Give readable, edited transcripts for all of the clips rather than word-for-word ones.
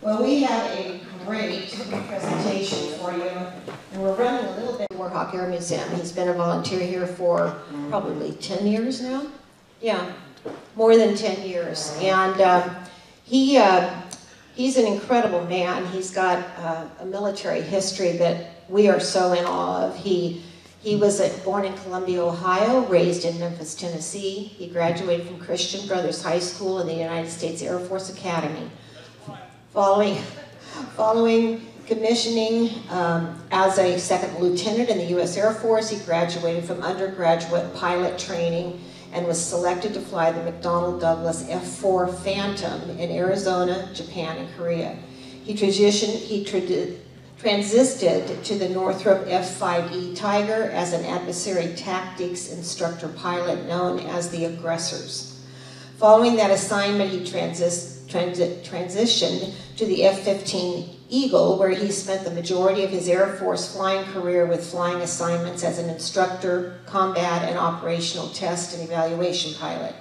Well, we have a great presentation for you, and we're running a little bit. Warhawk Air Museum. He's been a volunteer here for probably 10 years now. Yeah, more than 10 years. And he's an incredible man. He's got a military history that we are so in awe of. He was born in Columbia, Ohio, raised in Memphis, Tennessee. He graduated from Christian Brothers High School and the United States Air Force Academy. Following commissioning as a second lieutenant in the U.S. Air Force, he graduated from undergraduate pilot training and was selected to fly the McDonnell Douglas F-4 Phantom in Arizona, Japan, and Korea. He transisted to the Northrop F-5E Tiger as an adversary tactics instructor pilot known as the Aggressors. Following that assignment, he transitioned to the F-15 Eagle, where he spent the majority of his Air Force flying career with flying assignments as an instructor, combat, and operational test and evaluation pilot.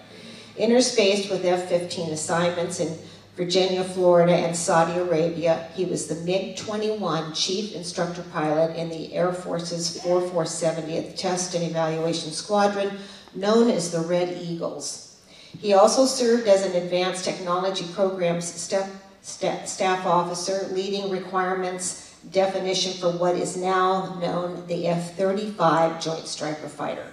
Interspaced with F-15 assignments in Virginia, Florida, and Saudi Arabia, he was the MiG-21 Chief Instructor Pilot in the Air Force's 4470th Test and Evaluation Squadron, known as the Red Eagles. He also served as an Advanced Technology Programs staff officer, leading requirements definition for what is now known the F-35 Joint Striker Fighter.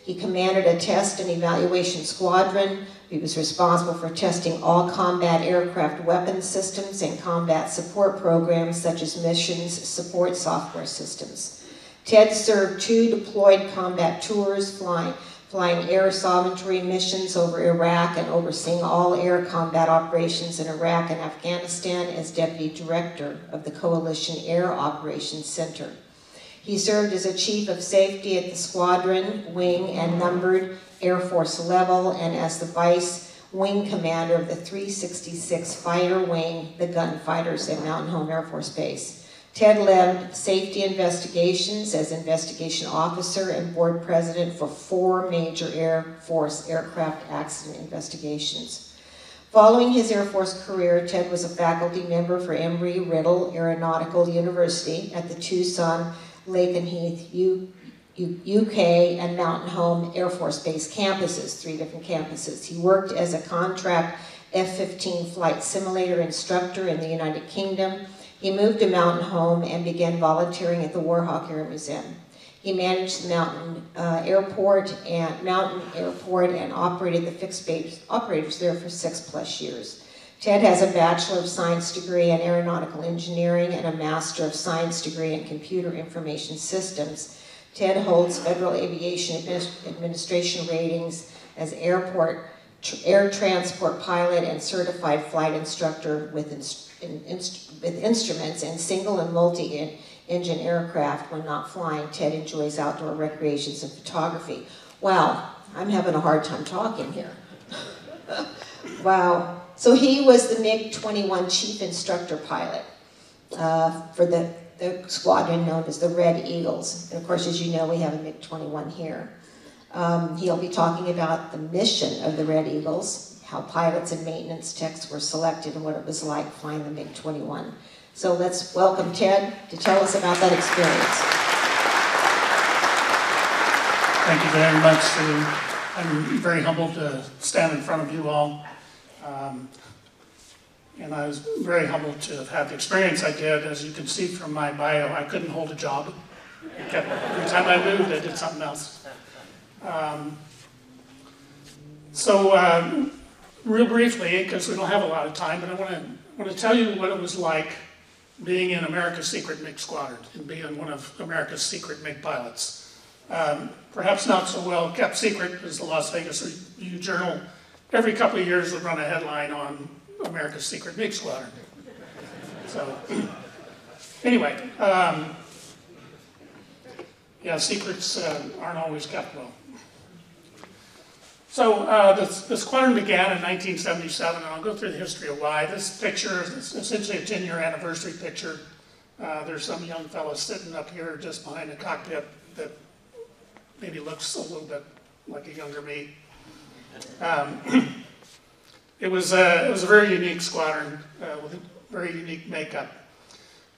He commanded a test and evaluation squadron. He was responsible for testing all combat aircraft weapons systems and combat support programs such as missions support software systems. Ted served 2 deployed combat tours, flying air sovereignty missions over Iraq and overseeing all air combat operations in Iraq and Afghanistan as Deputy Director of the Coalition Air Operations Center. He served as a Chief of Safety at the Squadron, Wing, and Numbered Air Force level, and as the Vice Wing Commander of the 366 Fighter Wing, the Gunfighters at Mountain Home Air Force Base. Ted led safety investigations as investigation officer and board president for 4 major Air Force aircraft accident investigations. Following his Air Force career, Ted was a faculty member for Embry-Riddle Aeronautical University at the Tucson, Lakenheath, UK, and Mountain Home Air Force Base campuses, 3 different campuses. He worked as a contract F-15 flight simulator instructor in the United Kingdom. He moved to Mountain Home and began volunteering at the Warhawk Air Museum. He managed the Mountain Airport and operated the fixed base operators there for 6+ years. Ted has a Bachelor of Science degree in Aeronautical Engineering and a Master of Science degree in Computer Information Systems. Ted holds Federal Aviation Administration ratings as air transport pilot and certified flight instructor with instruments and single and multi-engine aircraft. When not flying, Ted enjoys outdoor recreations and photography. Wow, I'm having a hard time talking here. Wow. So he was the MiG-21 Chief Instructor Pilot for the squadron known as the Red Eagles. And of course, as you know, we have a MiG-21 here. He'll be talking about the mission of the Red Eagles, how pilots and maintenance techs were selected, and what it was like flying the MiG-21. So let's welcome Ted to tell us about that experience. Thank you very much, Sue. I'm very humbled to stand in front of you all. And I was very humbled to have had the experience I did. As you can see from my bio, I couldn't hold a job. Every time I moved, I did something else. Real briefly, because we don't have a lot of time, but I want to tell you what it was like being in America's Secret MiG Squadron and being one of America's secret MiG pilots. Perhaps not so well kept secret as the Las Vegas Review-Journal every couple of years would run a headline on America's Secret MiG Squadron. So, anyway, yeah, secrets aren't always kept well. So the squadron began in 1977, and I'll go through the history of why. This picture is essentially a 10-year anniversary picture. There's some young fellow sitting up here just behind the cockpit that maybe looks a little bit like a younger me. It was a very unique squadron with very unique makeup.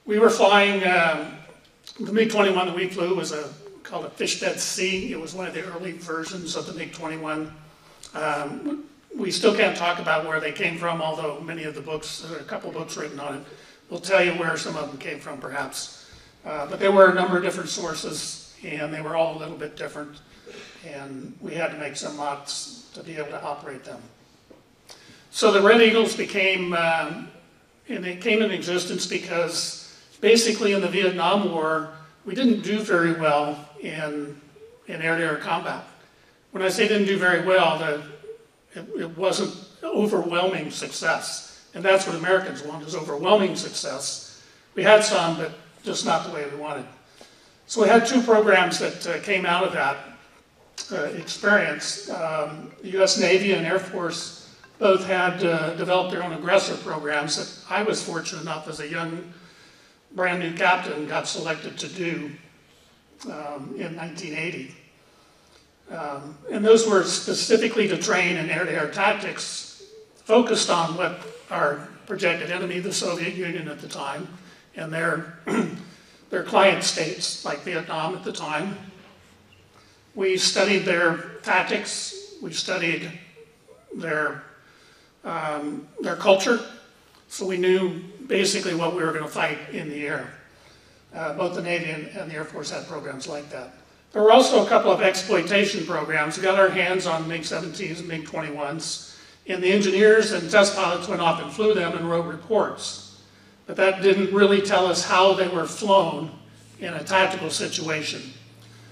We were flying, the MiG-21 that we flew was called a Fishbed C. It was one of the early versions of the MiG-21. We still can't talk about where they came from, although many of the books, there are a couple books written on it, will tell you where some of them came from, perhaps. But there were a number of different sources, and they were all a little bit different, and we had to make some mods to be able to operate them. So the Red Eagles became, and they came in existence because basically in the Vietnam War, we didn't do very well in air-to-air combat. When I say didn't do very well, it wasn't overwhelming success. And that's what Americans want, is overwhelming success. We had some, but just not the way we wanted. So we had two programs that came out of that experience. The US Navy and Air Force both had developed their own aggressor programs that I was fortunate enough as a young, brand new captain got selected to do in 1980. And those were specifically to train in air-to-air tactics, focused on what our projected enemy, the Soviet Union at the time, and their client states, like Vietnam at the time. We studied their tactics, we studied their culture, so we knew basically what we were going to fight in the air. Both the Navy and the Air Force had programs like that. There were also a couple of exploitation programs. We got our hands on MiG-17s and MiG-21s, and the engineers and test pilots went off and flew them and wrote reports. But that didn't really tell us how they were flown in a tactical situation.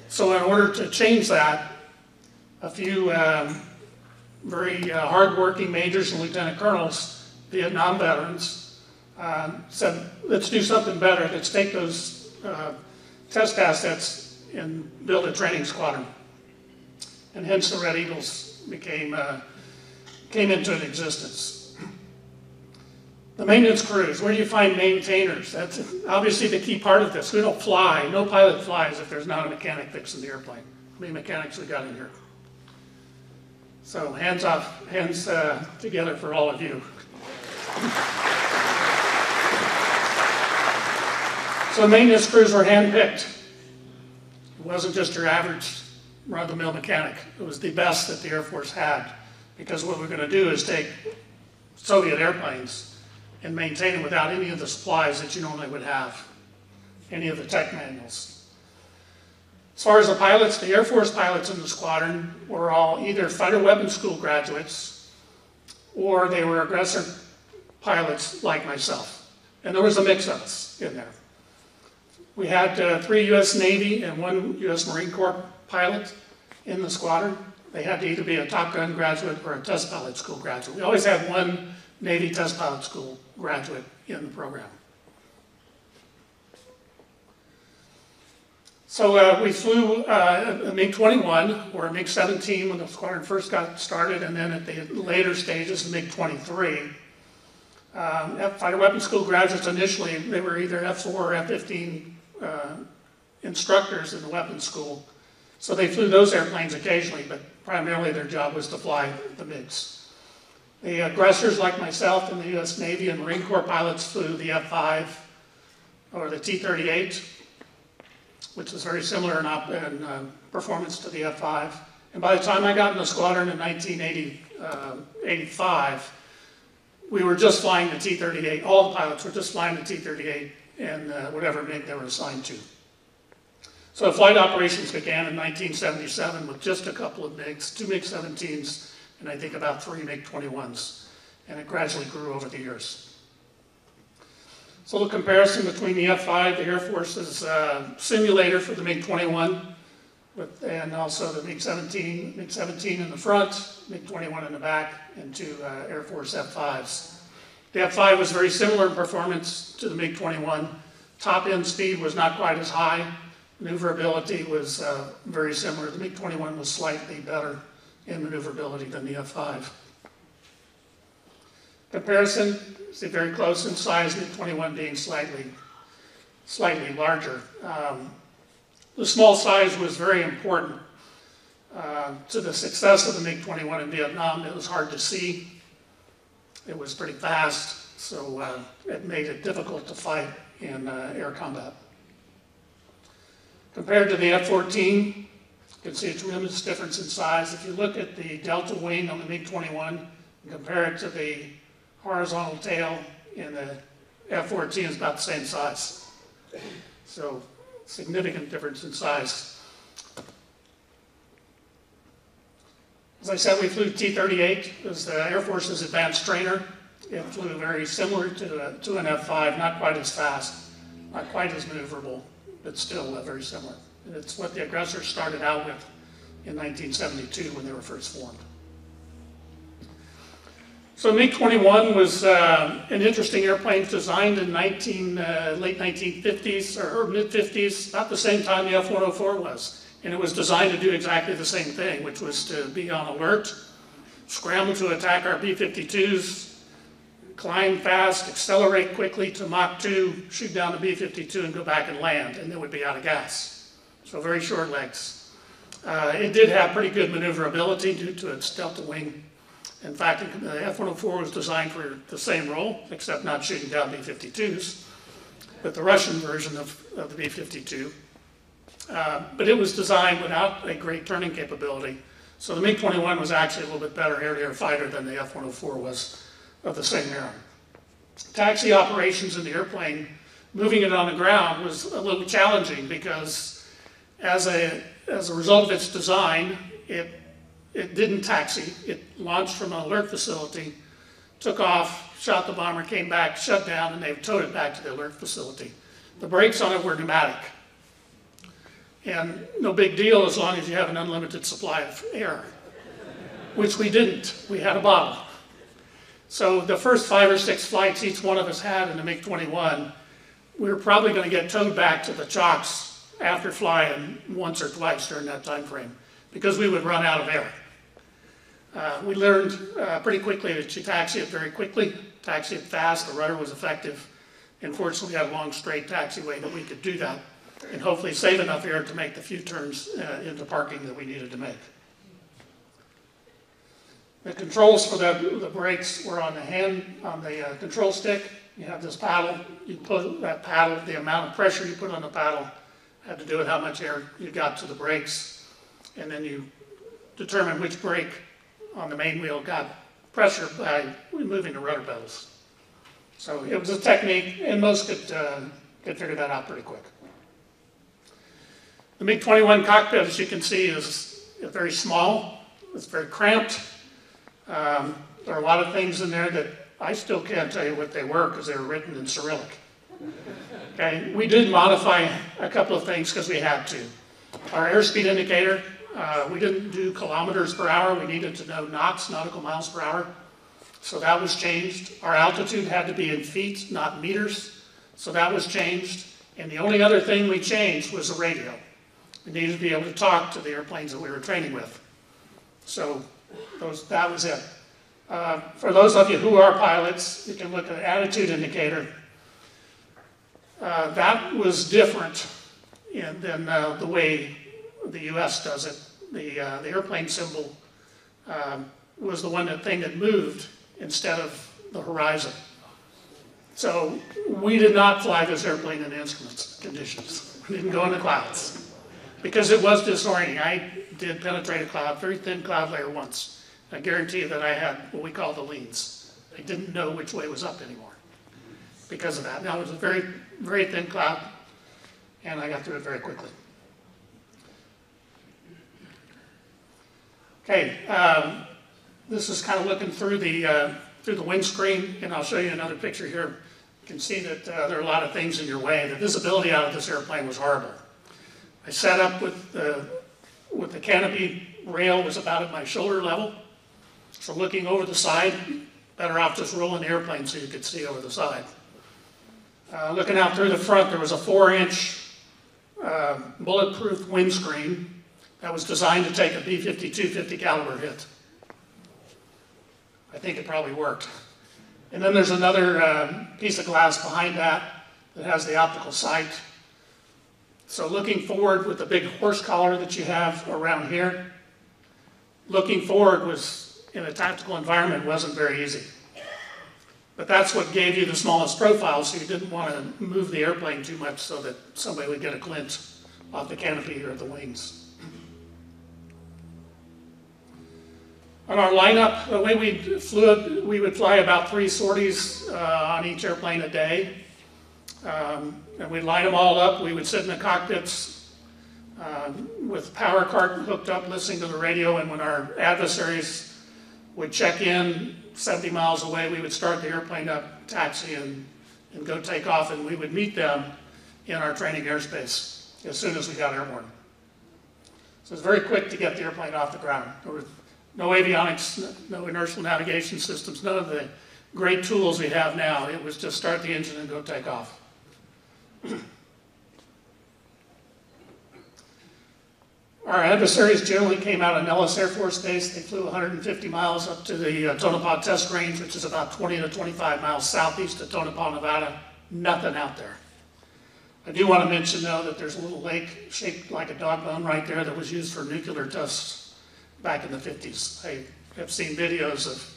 So in order to change that, a few very hard-working majors and lieutenant colonels, Vietnam veterans, said, let's do something better. Let's take those test assets and build a training squadron. And hence the Red Eagles came into existence. The maintenance crews, where do you find maintainers? That's obviously the key part of this. We don't fly, no pilot flies if there's not a mechanic fixing the airplane. How many mechanics we got in here? So hands off, hands together for all of you. So maintenance crews were handpicked. It wasn't just your average run-of-the-mill mechanic. It was the best that the Air Force had, because what we're going to do is take Soviet airplanes and maintain them without any of the supplies that you normally would have, any of the tech manuals. As far as the pilots, the Air Force pilots in the squadron were all either fighter weapons school graduates or they were aggressor pilots like myself. And there was a mix of us in there. We had 3 US Navy and 1 US Marine Corps pilot in the squadron. They had to either be a Top Gun graduate or a test pilot school graduate. We always had 1 Navy test pilot school graduate in the program. So we flew a MiG-21 or a MiG-17 when the squadron first got started, and then at the later stages, the MiG-23. Fighter weapons school graduates initially, they were either F-4 or F-15 instructors in the weapons school. So they flew those airplanes occasionally, but primarily their job was to fly the MiGs. The aggressors like myself and the US Navy and Marine Corps pilots flew the F-5 or the T-38, which was very similar in performance to the F-5. And by the time I got in the squadron in 1985, we were just flying the T-38. All the pilots were just flying the T-38 and whatever MiG they were assigned to. So flight operations began in 1977 with just a couple of MiGs, 2 MiG-17s, and I think about 3 MiG-21s. And it gradually grew over the years. So the comparison between the F-5, the Air Force's simulator for the MiG-21, and also the MiG-17 in the front, MiG-21 in the back, and 2 Air Force F-5s. The F-5 was very similar in performance to the MiG-21. Top end speed was not quite as high. Maneuverability was very similar. The MiG-21 was slightly better in maneuverability than the F-5. Comparison, see very close in size, MiG-21 being slightly larger. The small size was very important to the success of the MiG-21 in Vietnam. It was hard to see. It was pretty fast, So it made it difficult to fight in air combat. Compared to the F-14, you can see a tremendous difference in size. If you look at the delta wing on the MiG-21 and compare it to the horizontal tail in the F-14, it's about the same size. So significant difference in size. As I said, we flew T-38. It was the Air Force's advanced trainer. It flew very similar to an F-5, not quite as fast, not quite as maneuverable, but still very similar. And it's what the aggressors started out with in 1972 when they were first formed. So MiG-21 was an interesting airplane designed in late 1950s or mid-50s, about the same time the F-104 was. And it was designed to do exactly the same thing, which was to be on alert, scramble to attack our B-52s, climb fast, accelerate quickly to Mach 2, shoot down the B-52 and go back and land, and then would be out of gas. So very short legs. It did have pretty good maneuverability due to its delta wing. In fact, the F-104 was designed for the same role, except not shooting down B-52s, but the Russian version of the B-52. But it was designed without a great turning capability. So the MiG-21 was actually a little bit better air-to-air fighter than the F-104 was of the same era. Taxi operations in the airplane, moving it on the ground was a little challenging because as a result of its design, it didn't taxi. It launched from an alert facility, took off, shot the bomber, came back, shut down, and they towed it back to the alert facility. The brakes on it were pneumatic. And no big deal as long as you have an unlimited supply of air, which we didn't. We had a bottle. So the first 5 or 6 flights each one of us had in the MiG-21, we were probably going to get towed back to the chocks after flying once or twice during that time frame because we would run out of air. We learned pretty quickly that you taxi it very quickly, taxi it fast, the rudder was effective, and fortunately we had a long straight taxiway that we could do that and hopefully save enough air to make the few turns into parking that we needed to make. The controls for the brakes were on the control stick. You have this paddle. You put that paddle, the amount of pressure you put on the paddle had to do with how much air you got to the brakes. And then you determine which brake on the main wheel got pressure by moving the rudder pedals. So it was a technique, and most could figure that out pretty quick. The MiG-21 cockpit, as you can see, is very small. It's very cramped. There are a lot of things in there that I still can't tell you what they were because they were written in Cyrillic. Okay, we did modify a couple of things because we had to. Our airspeed indicator, we didn't do kilometers per hour. We needed to know knots, nautical miles per hour. So that was changed. Our altitude had to be in feet, not meters. So that was changed. And the only other thing we changed was the radio. We needed to be able to talk to the airplanes that we were training with. So that was it. For those of you who are pilots, you can look at the attitude indicator. That was different than the way the US does it. The airplane symbol was the thing that moved instead of the horizon. So we did not fly this airplane in instruments conditions. We didn't go in the clouds because it was disorienting. I did penetrate a cloud, very thin cloud layer once. I guarantee you that I had what we call the leans. I didn't know which way was up anymore because of that. Now it was a very, very thin cloud, and I got through it very quickly. Okay, this is kind of looking through the windscreen, and I'll show you another picture here. You can see that there are a lot of things in your way. The visibility out of this airplane was horrible. I sat up with the canopy rail was about at my shoulder level. So looking over the side, better off just rolling the airplane so you could see over the side. Looking out through the front, there was a 4-inch bulletproof windscreen that was designed to take a B-52 50 caliber hit. I think it probably worked. And then there's another piece of glass behind that has the optical sight. So looking forward with the big horse collar that you have around here, looking forward was, in a tactical environment, wasn't very easy. But that's what gave you the smallest profile, so you didn't want to move the airplane too much so that somebody would get a glimpse off the canopy or the wings. On our lineup, the way we flew, we would fly about 3 sorties on each airplane a day. And we'd line them all up. We would sit in the cockpits with power cart hooked up, listening to the radio, and when our adversaries would check in 70 miles away, we would start the airplane up, taxi, and go take off, and we would meet them in our training airspace as soon as we got airborne. So it was very quick to get the airplane off the ground. There was no avionics, no inertial navigation systems, none of the great tools we have now. It was just start the engine and go take off. Our adversaries generally came out of Nellis Air Force Base. They flew 150 miles up to the Tonopah Test Range, which is about 20 to 25 miles southeast of Tonopah, Nevada. Nothing out there. I do want to mention, though, that there's a little lake shaped like a dog bone right there that was used for nuclear tests back in the 50s. I have seen videos of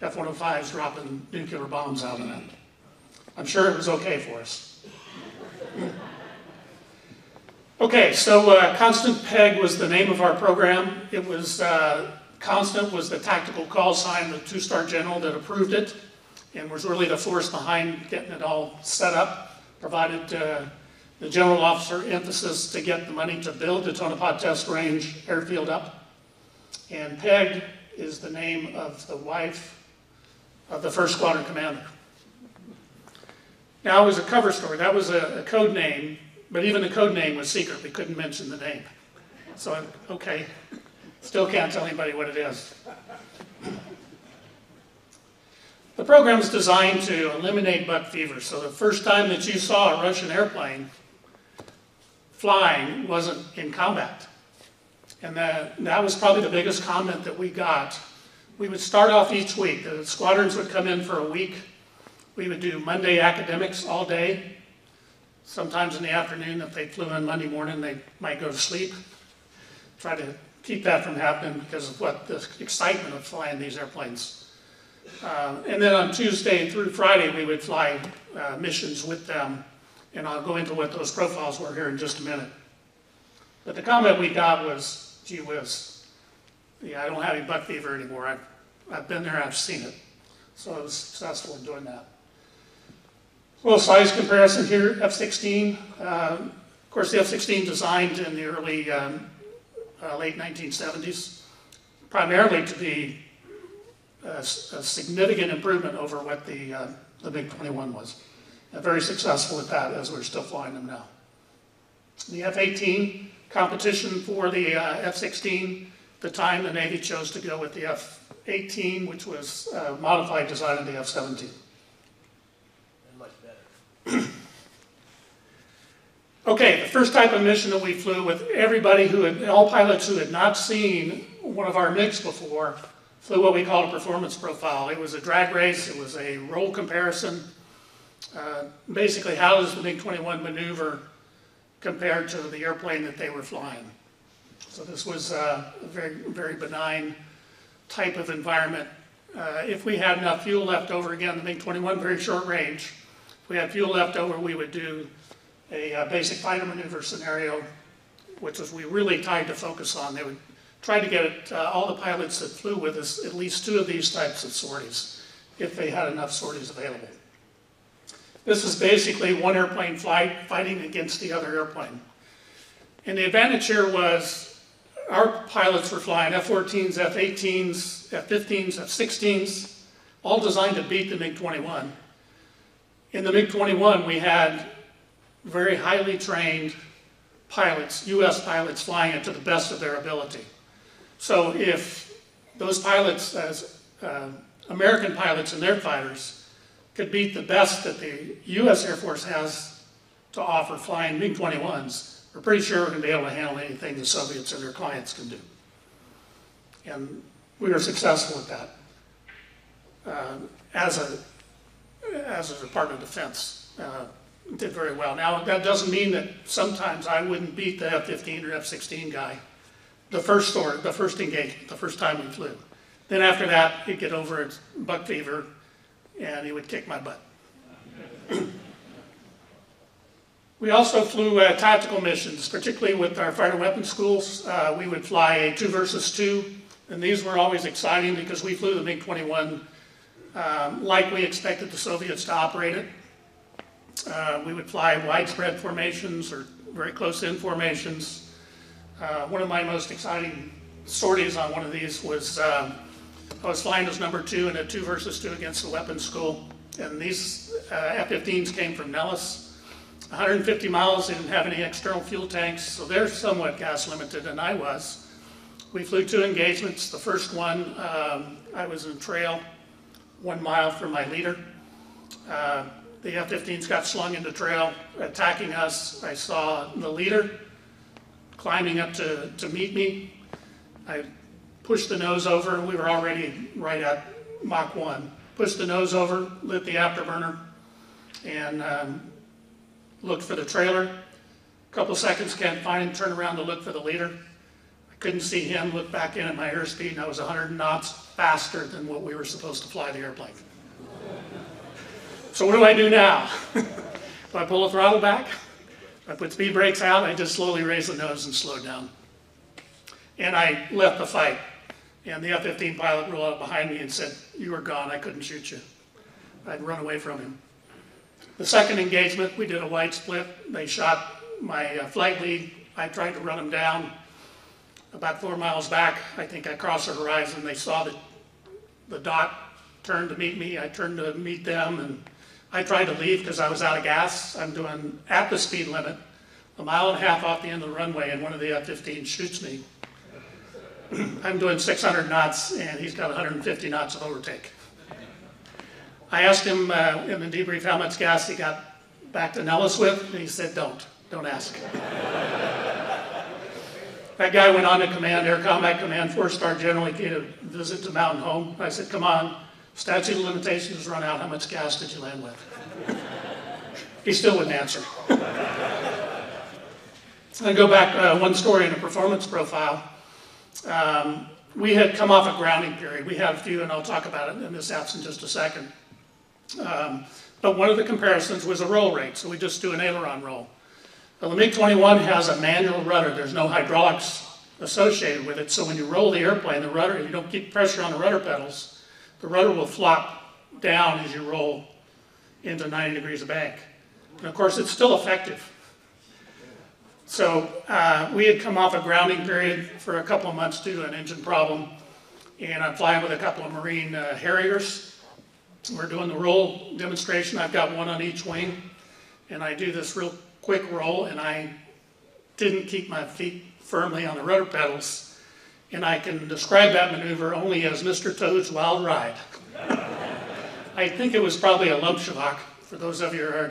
F-105s dropping nuclear bombs out of it. I'm sure it was okay for us. Okay, so Constant Peg was the name of our program. It was, Constant was the tactical call sign, the 2-star general that approved it, and was really the force behind getting it all set up, provided the general officer emphasis to get the money to build the Tonopah Test Range airfield up. And Peg is the name of the wife of the 1st Squadron commander. Now, it was a cover story. That was a code name, but even the code name was secret. We couldn't mention the name. So, okay, still can't tell anybody what it is. The program is designed to eliminate buck fever. So the first time that you saw a Russian airplane flying wasn't in combat. And that was probably the biggest comment that we got. We would start off each week. The squadrons would come in for a week. We would do Monday academics all day. Sometimes in the afternoon, if they flew in Monday morning, they might go to sleep. Try to keep that from happening because of what the excitement of flying these airplanes. And then on Tuesday through Friday, we would fly missions with them. And I'll go into what those profiles were here in just a minute. But the comment we got was, gee whiz, yeah, I don't have any buck fever anymore. I've been there, I've seen it. So I was successful in doing that. A little size comparison here, F-16. Of course, the F-16 designed in the early, late 1970s, primarily to be a significant improvement over what the MiG-21 was. Very successful at that, as we're still flying them now. The F-18 competition for the F-16, the time the Navy chose to go with the F-18, which was a modified design of the F-17. Okay, the first type of mission that we flew with everybody all pilots who had not seen one of our MiGs before, flew what we call a performance profile. It was a drag race, it was a roll comparison. Basically, how does the MiG-21 maneuver compared to the airplane that they were flying? So this was a very, very benign type of environment. If we had enough fuel left over, again, the MiG-21, very short range. If we had fuel left over, we would do a basic fighter maneuver scenario, which was we really tried to focus on. They would try to get all the pilots that flew with us at least 2 of these types of sorties, if they had enough sorties available. This is basically one airplane fighting against the other airplane. And the advantage here was our pilots were flying F-14s, F-18s, F-15s, F-16s, all designed to beat the MiG-21. In the MiG-21, we had very highly trained pilots, US pilots, flying it to the best of their ability. So if those pilots, as American pilots and their fighters, could beat the best that the US Air Force has to offer flying MiG-21s, we're pretty sure we're going to be able to handle anything the Soviets and their clients can do. And we were successful at that as a Department of Defense. Did very well. Now, that doesn't mean that sometimes I wouldn't beat the F-15 or F-16 guy the first engagement, the first time we flew. Then after that, he'd get over its buck fever, and he would kick my butt. We also flew tactical missions, particularly with our fighter weapons schools. We would fly a 2 versus 2, and these were always exciting because we flew the MiG-21 like we expected the Soviets to operate it. We would fly widespread formations or very close-in formations. One of my most exciting sorties on one of these was I was flying as number 2 in a 2 versus 2 against the weapons school, and these F-15s came from Nellis. 150 miles, they didn't have any external fuel tanks, so they're somewhat gas limited, and I was. We flew 2 engagements. The first one, I was in trail 1 mile from my leader. The F-15s got slung into trail, attacking us. I saw the leader climbing up to meet me. I pushed the nose over, and we were already right at Mach 1. Pushed the nose over, lit the afterburner, and looked for the trailer. A couple seconds, can't find him, turn around to look for the leader. I couldn't see him, looked back in at my airspeed, and I was 100 knots faster than what we were supposed to fly the airplane. So what do I do now? Do I pull the throttle back? I put speed brakes out, I just slowly raised the nose and slowed down. And I left the fight. And the F-15 pilot rolled up behind me and said, "You were gone, I couldn't shoot you." I'd run away from him. The second engagement, we did a wide split. They shot my flight lead. I tried to run them down. About 4 miles back, I think I crossed the horizon. They saw the dot, turned to meet me. I turned to meet them, and I tried to leave because I was out of gas. I'm doing at the speed limit, 1.5 miles off the end of the runway, and one of the F-15 shoots me. I'm doing 600 knots, and he's got 150 knots of overtake. I asked him in the debrief how much gas he got back to Nellis with, and he said, don't ask. That guy went on to command Air Combat Command, 4-star general. He came to visit to Mountain Home. I said, "Come on, statute of limitations has run out. How much gas did you land with?" He still wouldn't answer. I go back one story in a performance profile. We had come off a grounding period. We have a few, and I'll talk about it in this apps in just a second. But one of the comparisons was a roll rate, so we just do an aileron roll. Well, the MiG-21 has a manual rudder. There's no hydraulics associated with it, so when you roll the airplane, the rudder, if you don't keep pressure on the rudder pedals, the rudder will flop down as you roll into 90 degrees of bank. And of course, it's still effective. So we had come off a grounding period for a couple of months due to an engine problem, and I'm flying with a couple of Marine Harriers. We're doing the roll demonstration. I've got one on each wing, and I do this real quick roll, and I didn't keep my feet firmly on the rudder pedals, and I can describe that maneuver only as Mr. Toad's Wild Ride. I think it was probably a Lumpschavak for those of you who are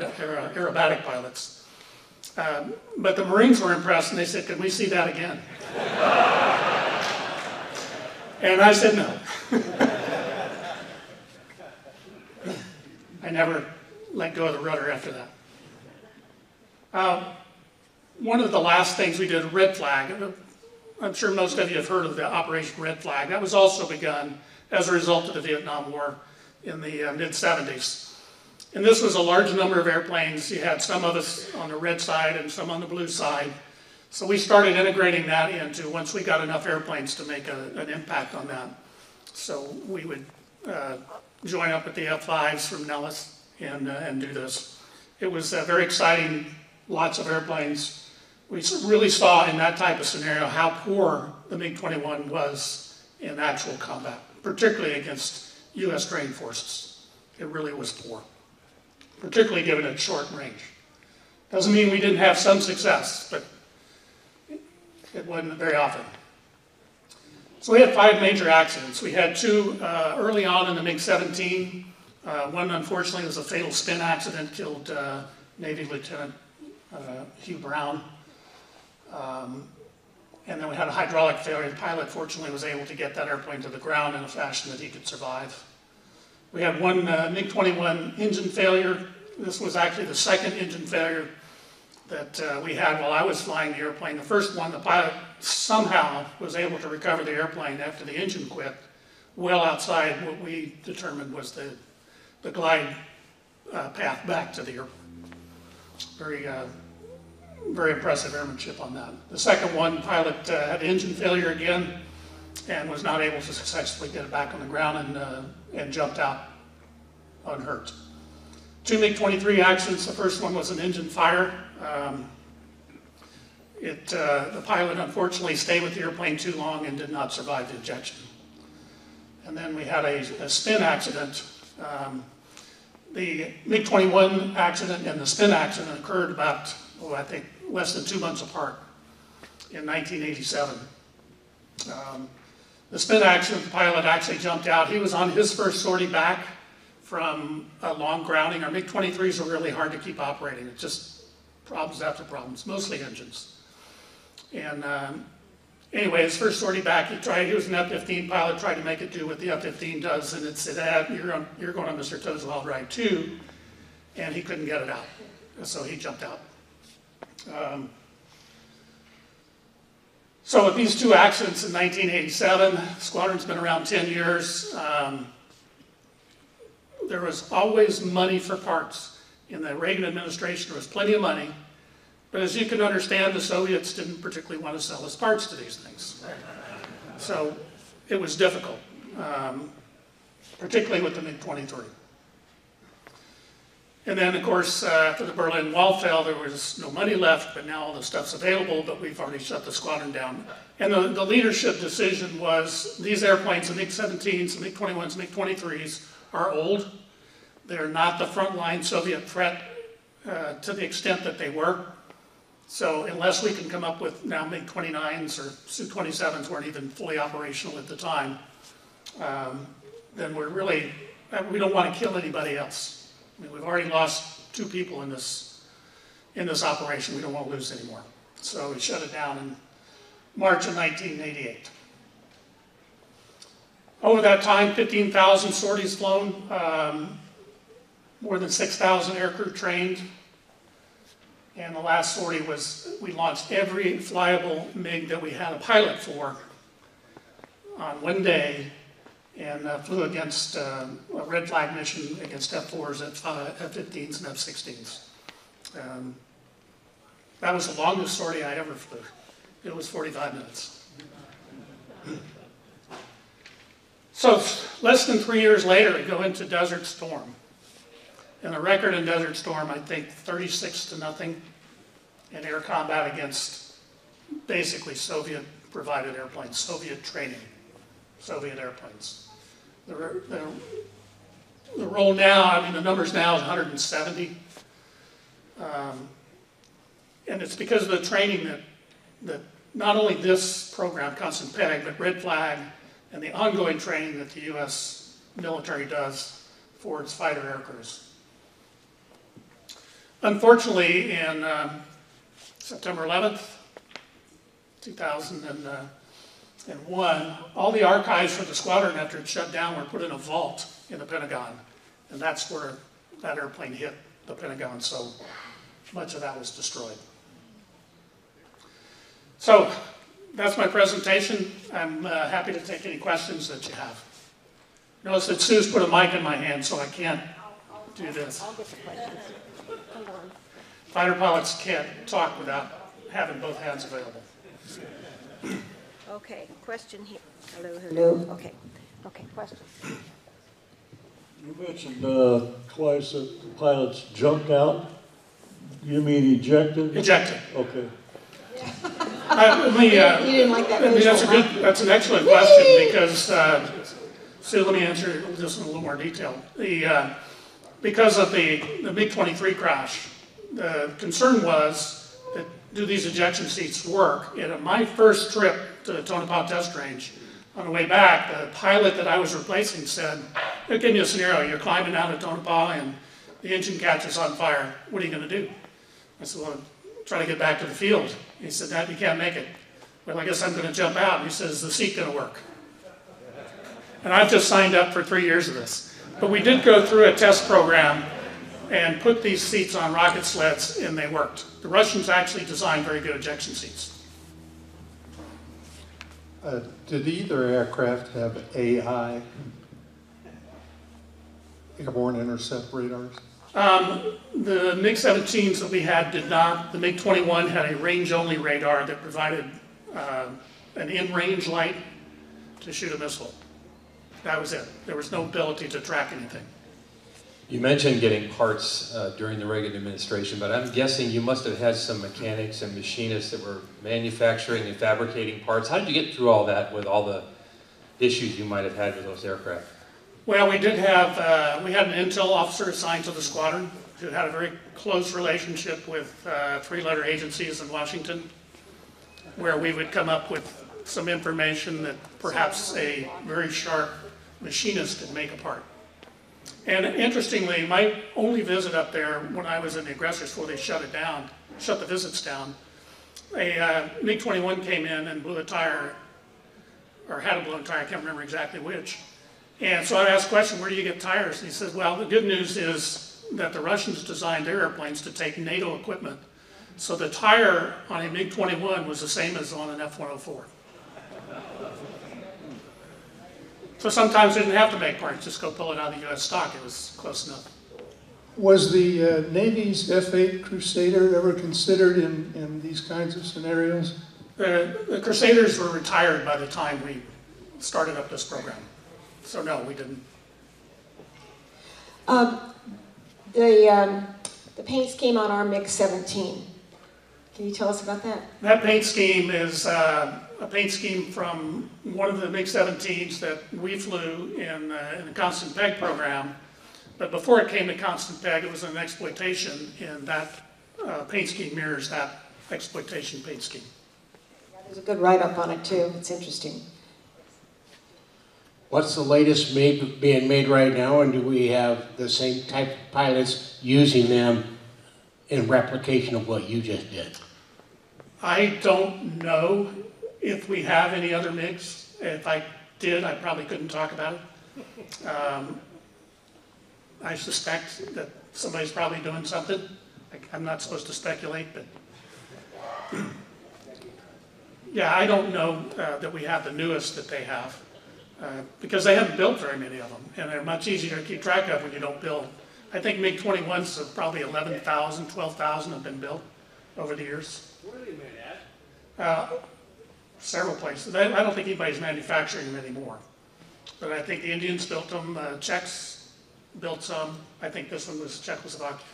aerobatic pilots. But the Marines were impressed, and they said, "Can we see that again?" And I said no. I never let go of the rudder after that. One of the last things we did, Red Flag. I'm sure most of you have heard of the Operation Red Flag. That was also begun as a result of the Vietnam War in the mid-70s. And this was a large number of airplanes. You had some of us on the red side and some on the blue side. So we started integrating that into, once we got enough airplanes to make an impact on that. So we would join up with the F-5s from Nellis and do this. It was very exciting, lots of airplanes. We really saw in that type of scenario how poor the MiG-21 was in actual combat, particularly against US trained forces. It really was poor, particularly given its short range. Doesn't mean we didn't have some success, but it wasn't very often. So we had 5 major accidents. We had 2 early on in the MiG-17. One, unfortunately, was a fatal spin accident, killed Navy Lieutenant Hugh Brown. And then we had a hydraulic failure. The pilot, fortunately, was able to get that airplane to the ground in a fashion that he could survive. We had one MiG-21 engine failure. This was actually the second engine failure that we had while I was flying the airplane. The first one, the pilot somehow was able to recover the airplane after the engine quit, well outside what we determined was the the glide path back to the airport. Very, very impressive airmanship on that. The second one, pilot had engine failure again and was not able to successfully get it back on the ground and jumped out unhurt. 2 MiG-23 accidents. The first one was an engine fire. The pilot unfortunately stayed with the airplane too long and did not survive the ejection. And then we had a spin accident. The MiG-21 accident and the spin accident occurred about, I think, less than 2 months apart in 1987. The spin accident, the pilot actually jumped out. He was on his first sortie back from a long grounding. Our MiG-23s are really hard to keep operating. It's just problems after problems, mostly engines. And anyway, his first sortie back, he was an F-15 pilot, tried to make it do what the F-15 does, and it said, you're going on Mr. Tozwald ride 2, and he couldn't get it out. So he jumped out. So with these 2 accidents in 1987, the squadron's been around 10 years. There was always money for parts. In the Reagan administration, there was plenty of money. But as you can understand, the Soviets didn't particularly want to sell us parts to these things. So it was difficult, particularly with the MiG-23. And then, of course, after the Berlin Wall fell, there was no money left, but now all the stuff's available, but we've already shut the squadron down. And the leadership decision was these airplanes, the MiG-17s, the MiG-21s, MiG-23s, are old. They're not the frontline Soviet threat to the extent that they were. So unless we can come up with now MiG-29s or Su-27s weren't even fully operational at the time, then we don't want to kill anybody else. I mean, we've already lost 2 people in this operation. We don't want to lose any more. So we shut it down in March of 1988. Over that time, 15,000 sorties flown, more than 6,000 aircrew trained. And the last sortie was, we launched every flyable MiG that we had a pilot for on one day and flew against a red flag mission against F-4s, F-15s, and F-16s. That was the longest sortie I ever flew. It was 45 minutes. So less than 3 years later, we go into Desert Storm. And the record in Desert Storm, I think 36-0 in air combat against basically Soviet-provided airplanes, Soviet training, Soviet airplanes. The roll now, I mean the numbers now is 170. And it's because of the training that not only this program, Constant Peg, but Red Flag and the ongoing training that the U.S. military does for its fighter aircrews. Unfortunately, in September 11th, 2001, all the archives for the squadron after it shut down were put in a vault in the Pentagon. And that's where that airplane hit the Pentagon, so much of that was destroyed. So that's my presentation. I'm happy to take any questions that you have. Notice that Sue's put a mic in my hand, so I can't do this. I'll get the questions. Hold on. Fighter pilots can't talk without having both hands available. Okay, question here. Hello, hello. Okay, question. You mentioned twice that the pilots jumped out. You mean ejected? Ejected. Okay. You didn't like that visual, that's an excellent question because, Sue, let me answer this in a little more detail. Because of the MiG-23 crash, the concern was that do these ejection seats work? And at my first trip to the Tonopah test range, on the way back, the pilot that I was replacing said, give me a scenario, you're climbing out of Tonopah and the engine catches on fire. What are you going to do? I said, well, try to get back to the field. He said, you can't make it. Well, I guess I'm going to jump out. And he says, is the seat going to work? And I've just signed up for 3 years of this. But we did go through a test program and put these seats on rocket sleds, and they worked. The Russians actually designed very good ejection seats. Did either aircraft have AI airborne intercept radars? The MiG-17s that we had did not. The MiG-21 had a range-only radar that provided an in-range light to shoot a missile. That was it. There was no ability to track anything. You mentioned getting parts during the Reagan administration, but I'm guessing you must have had some mechanics and machinists that were manufacturing and fabricating parts. How did you get through all that with all the issues you might have had with those aircraft? Well, we did have, we had an intel officer assigned to the squadron who had a very close relationship with three-letter agencies in Washington, where we would come up with some information that perhaps a very sharp machinist could make apart. And interestingly, my only visit up there when I was in the aggressors before they shut it down, shut the visits down, a MiG-21 came in and blew a tire, or had a blown tire, I can't remember exactly which. And so I asked the question, where do you get tires? And he said, well, the good news is that the Russians designed their airplanes to take NATO equipment. So the tire on a MiG-21 was the same as on an F-104. So sometimes they didn't have to make parts, just go pull it out of the US stock. It was close enough. Was the Navy's F-8 Crusader ever considered in these kinds of scenarios? The Crusaders were retired by the time we started up this program. So no, we didn't. The paint scheme on our MiG-17. Can you tell us about that? That paint scheme is a paint scheme from one of the MiG-17s that we flew in the Constant Peg program. But before it came to Constant Peg, it was an exploitation, and that paint scheme mirrors that exploitation paint scheme. Yeah, there's a good write-up on it too. It's interesting. What's the latest being made right now, and do we have the same type of pilots using them in replication of what you just did? I don't know if we have any other MiGs. If I did, I probably couldn't talk about it. I suspect that somebody's probably doing something. I'm not supposed to speculate, but yeah, I don't know that we have the newest that they have because they haven't built very many of them, and they're much easier to keep track of when you don't build. I think MiG-21s have probably 11,000, 12,000 have been built over the years. Where are they made at? Several places. I don't think anybody's manufacturing them anymore. But I think the Indians built them, Czechs built some. I think this one was Czechoslovakia.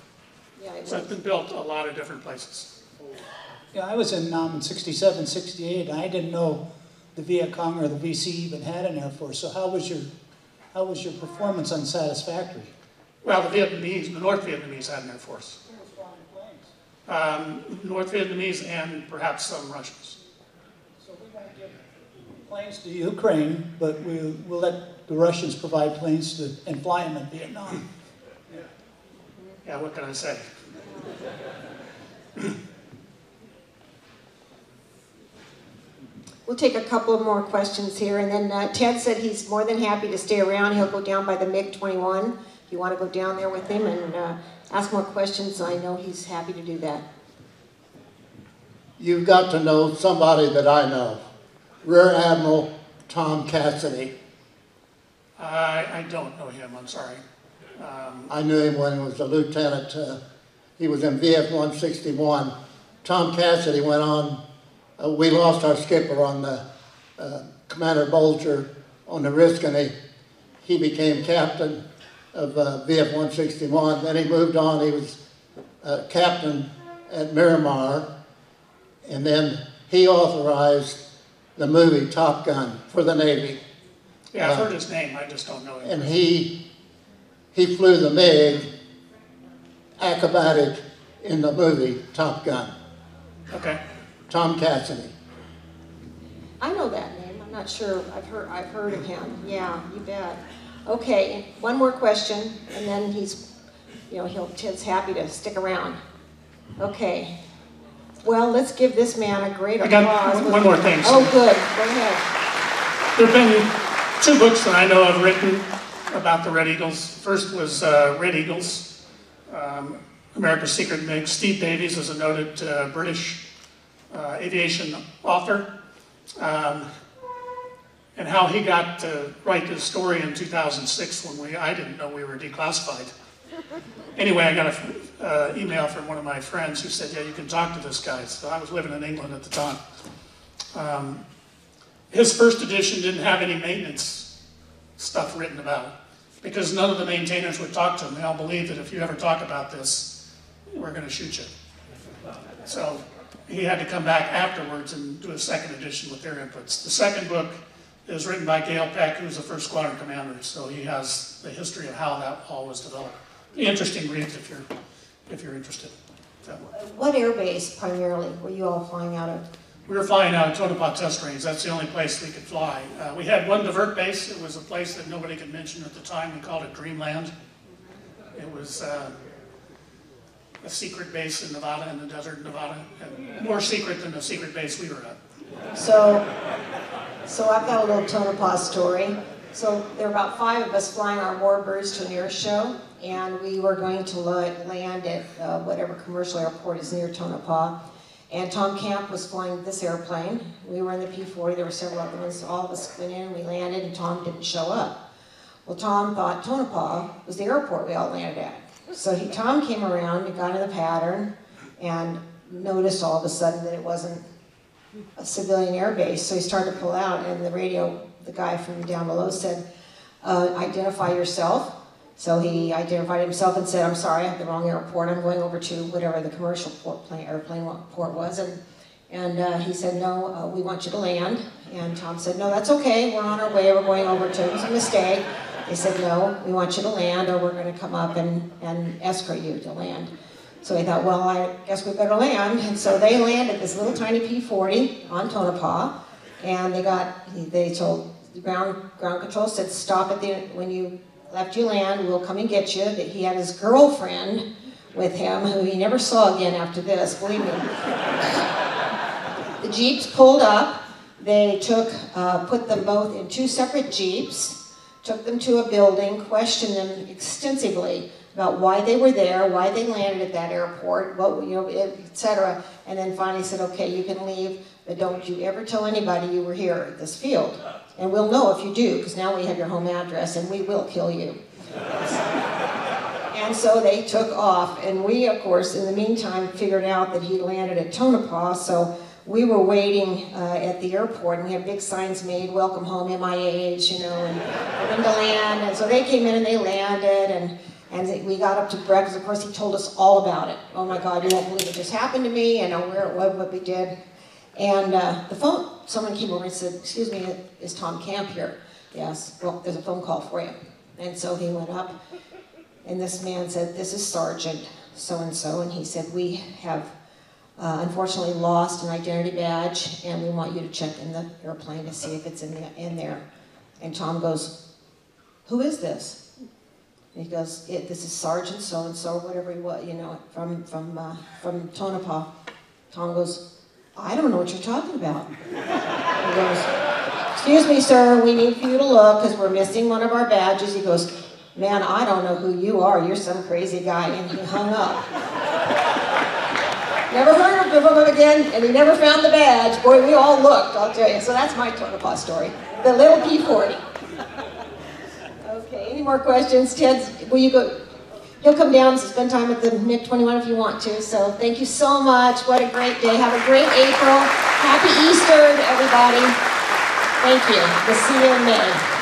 Yeah, So it's been built a lot of different places. Yeah, I was in 67, 68, and I didn't know the Viet Cong or the VC even had an Air Force. So how was your performance unsatisfactory? Well, the North Vietnamese had an Air Force. North Vietnamese and perhaps some Russians. So we won't give planes to Ukraine, but we'll let the Russians provide planes and fly them in Vietnam. Yeah, what can I say? We'll take a couple of more questions here, and then Ted said he's more than happy to stay around. He'll go down by the MiG-21. If you want to go down there with him and ask more questions, I know he's happy to do that. You've got to know somebody that I know. Rear Admiral Tom Cassidy. I don't know him, I'm sorry. I knew him when he was a lieutenant. He was in VF 161. Tom Cassidy went on, we lost our skipper on the Commander Bolger on the Riscony. He became captain of VF 161. Then he moved on, he was captain at Miramar. And then he authorized the movie Top Gun for the Navy. Yeah, I've heard his name, I just don't know him. And he flew the MiG acrobatic in the movie Top Gun. Okay. Tom Cassidy. I know that name. I'm not sure. I've heard of him. Yeah, you bet. Okay, one more question, and then Ted's happy to stick around. Okay. Well, let's give this man a great applause. I got one more thing. Oh, good. Go ahead. There have been two books that I know of written about the Red Eagles. First was Red Eagles, America's Secret MiG. Steve Davies is a noted British aviation author. and how he got to write this story in 2006 when I didn't know we were declassified. Anyway, I got an email from one of my friends who said, yeah, you can talk to this guy. So I was living in England at the time. His first edition didn't have any maintenance stuff written about it, because none of the maintainers would talk to him. They all believed that if you ever talk about this, we're going to shoot you. So he had to come back afterwards and do a second edition with their inputs. The second book is written by Gail Peck, who's the first squadron commander, so he has the history of how that all was developed. Interesting read if you're interested. So, What air base primarily were you all flying out of? we were flying out of Tonopah Test Range. That's the only place we could fly. We had one divert base. It was a place that nobody could mention at the time. We called it Dreamland. It was a secret base in Nevada, in the desert in Nevada, and more secret than the secret base we were at. So I've got a little Tonopah story. So there were about 5 of us flying our warbirds to an air show, and we were going to land at whatever commercial airport is near Tonopah. And Tom Camp was flying this airplane. We were in the P-40, there were several other ones, so all of us went in, we landed, and Tom didn't show up. Well, Tom thought Tonopah was the airport we all landed at. So Tom came around, he got in the pattern, and noticed all of a sudden that it wasn't a civilian air base, so he started to pull out, and the radio, the guy from down below said, identify yourself. So he identified himself and said, I'm sorry, I have the wrong airport, I'm going over to whatever the commercial airplane port was, and he said, no, we want you to land, and Tom said, no, that's okay, we're on our way, we're going over to, it was a mistake. They said, no, we want you to land, or we're going to come up and escort you to land. So he thought, well, I guess we better land. And so they landed this little tiny P-40 on Tonopah, and they told the ground control said, stop when you left you land, we'll come and get you. That he had his girlfriend with him, who he never saw again after this, believe me. The Jeeps pulled up. They put them both in 2 separate Jeeps, took them to a building, questioned them extensively about why they were there, why they landed at that airport, etc. And then finally said, okay, you can leave, but don't you ever tell anybody you were here at this field. And we'll know if you do, because now we have your home address, and we will kill you. And so they took off, and we, of course, in the meantime, figured out that he landed at Tonopah, so we were waiting at the airport, and we had big signs made, welcome home, MIAs, and for them to land. And so they came in and they landed, and we got up to breakfast. Of course, he told us all about it. Oh my God, you won't believe it just happened to me, where it was, what we did. And the phone, someone came over and said, excuse me, is Tom Camp here? Yes, well, there's a phone call for you. And so he went up, and this man said, this is Sergeant so-and-so, and he said, we have unfortunately lost an identity badge, and we want you to check in the airplane to see if it's in there. And Tom goes, who is this? And he goes, this is Sergeant so-and-so, whatever he was, from Tonopah. Tom goes, I don't know what you're talking about. He goes, excuse me, sir, we need for you to look because we're missing one of our badges. He goes, man, I don't know who you are. You're some crazy guy. And he hung up. Never heard of him again, and he never found the badge. Boy, we all looked, I'll tell you. So that's my Tonopah story. The little P-40. Okay, any more questions? Ted, will you go? He'll come down and spend time at the MiG-21 if you want to. So thank you so much. What a great day. Have a great April. Happy Easter to everybody. Thank you. We'll see you in May.